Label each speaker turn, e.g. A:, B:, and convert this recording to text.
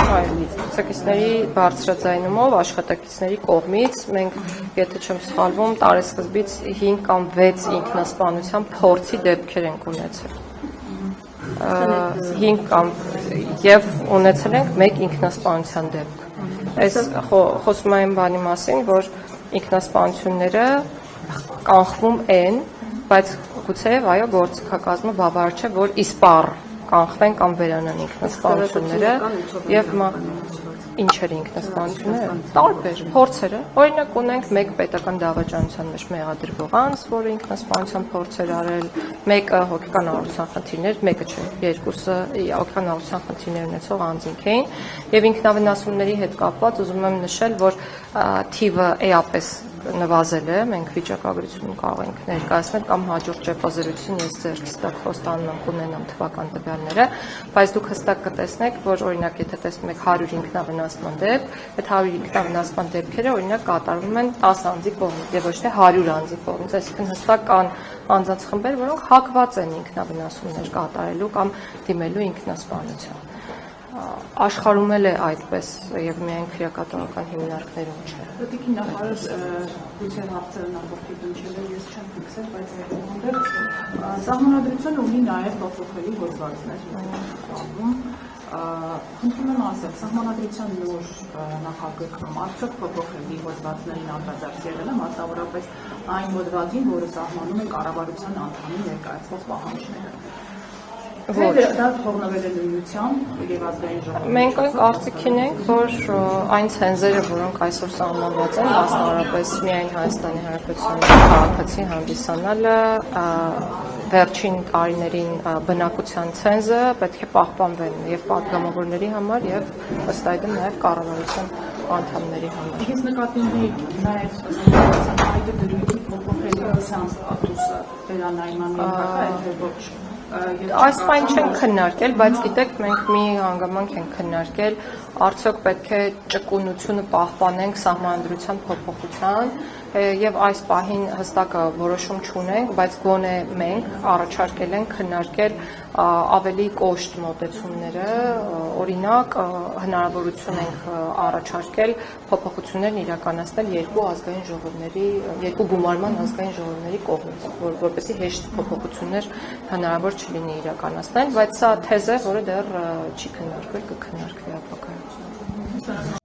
A: Ցուցակիցների բարձրաձայնումով աշխատակիցների կողմից մենք, եթե չեմ սխալվում, տարեսկզբից 5 կամ 6 ինքնասպանության փորձի դեպքեր ենք ունեցել։ 5 կամ եւ ունեցել ենք 1 ինքնասպանության դեպք։ Այս խոսում եմ բանի մասին, որ ինքնասպանությունները կանխվում են, բայց գուցեև այո գործիքակազմը բավարար չէ, որ իսպառ կանխվեն կամ վերանան ինքնասպանությունները եւ ինչեր ինքնասպանությունները տարբեր փորձերը օրինակ ունենք մեկ պետական դավաճանության մեջ մեղադրվող անձ, որը ինքնասպանության փորձեր արել, մեկը հոգեկան առողջության խնդիրներ, մեկը չէ, երկուսը հոգեկան առողջության խնդիրներ ունեցող անձինք էին եւ ինքնավնասումների հետ կապված ուզում եմ նշել, որ թիվը էապես նվազել է, մենք վիճակագրություն կարող ենք ներկայացնել կամ հաջորդ ճեպազրույցին ես ձեռքիս տակ խոստանում կունենամ թվական տվյալները, բայց դուք հստակ կտեսնեք, որ օրինակ եթե տեսնում եք 100 ինքնավնասման դեպք, այդ 100 ինքնավնասման դեպքերը օրինակ կատարվում են 10 անձի կողմից եւ ոչ թե 100 անձի կողմից, այսինքն հստակ կան անձանց խմբեր, որոնք հակված են ինքնավնասումներ կատարելու կամ դիմելու ինքնասպանության։ Աշխարհում էլ է այդպես եւ միայն քրեակատարական հիմնարկներում չէ։
B: Պետք է նախարար գուցե հարցերը նախորդին ինչել ես չեմ ֆիքսել, բայց սահմանադրությունը ունի նաեւ փոփոխելի հոդվածներ։ Խնդրում եմ ասել, սահմանադրության նոր նախագծում արդյոք փոփոխելի հոդվածներին անդրադարձ եղել է մասնավորապես այն հոդվածին, որը սահմանում է կառավարության անդամի ներկայացված պահանջները։ Դա թողնվել է նույնությամբ եւ ազգային ժողովի։
A: Մենք այն կարծիքին ենք, որ այն ցենզերը, որոնք այսօր սահմանված են, մասնավորապես միայն Հայաստանի Հանրապետության քաղաքացի հանդիսանալը, վերջին տարիներին բնակության ցենզը պետք է պահպանվեն եւ պատգամավորների համար եւ ըստ այդմ նաեւ կառավարության անդամների համար։
B: Ես նկատի ունեի նաեւ սահմանադրության այդ դրույթի փոփոխելիության ստատուսը վերանայման ենթակա է ոչ։
A: Այս բան չենք քննարկել, բայց գիտեք, մենք մի հանգամանք ենք քննարկել, արդյոք պետք է ճկունությունը պահպանենք սահմանադրության փոփոխության եւ այս պահին հստակ որոշում չունենք, բայց գոնե մենք առաջարկել ենք քննարկել ավելի կոշտ մոտեցումները, օրինակ հնարավորություն ենք առաջարկել փոփոխություններ իրականացնել երկու ազգային ժողովների, երկու գումարման ազգային ժողովների կողմից, որպեսզի հեշտ փոփոխություններ հնարավոր չլինի իրականացնել, բայց սա թեզ է, որը դեռ չի քննարկվել, կքննարկվի ապագայում։